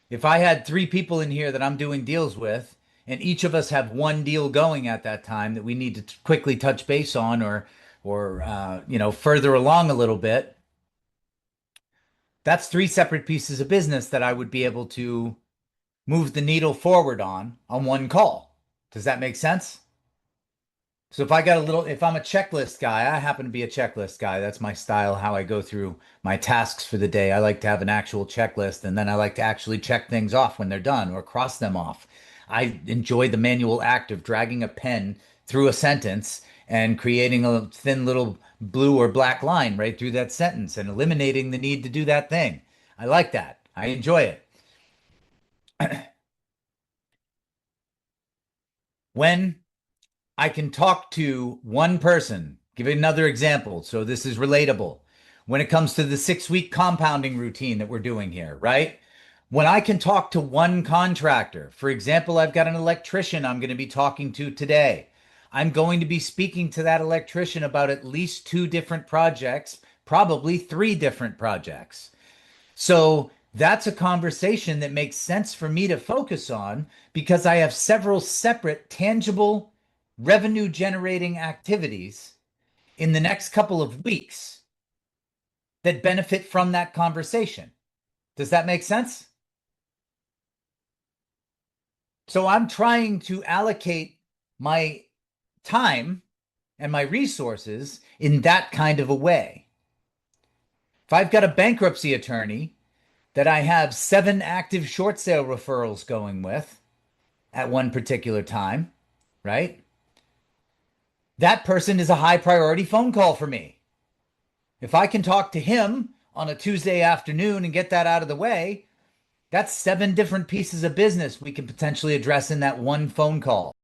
If I had three people in here that I'm doing deals with, and each of us have one deal going at that time that we need to quickly touch base on or further along a little bit, that's three separate pieces of business that I would be able to move the needle forward on one call. Does that make sense? So if I'm a checklist guy, I happen to be a checklist guy. That's my style, how I go through my tasks for the day. I like to have an actual checklist and then I like to actually check things off when they're done or cross them off. I enjoy the manual act of dragging a pen through a sentence and creating a thin little blue or black line right through that sentence and eliminating the need to do that thing. I like that. I enjoy it. When I can talk to one person. Give another example. So this is relatable. When it comes to the 6 week compounding routine that we're doing here, right? When I can talk to one contractor, for example, I've got an electrician I'm going to be talking to today. I'm going to be speaking to that electrician about at least two different projects, probably three different projects. So that's a conversation that makes sense for me to focus on because I have several separate, tangible, revenue generating activities in the next couple of weeks that benefit from that conversation. Does that make sense? So I'm trying to allocate my time and my resources in that kind of a way. If I've got a bankruptcy attorney that I have 7 active short sale referrals going with at one particular time, right? That person is a high priority phone call for me. If I can talk to him on a Tuesday afternoon and get that out of the way, that's 7 different pieces of business we can potentially address in that one phone call.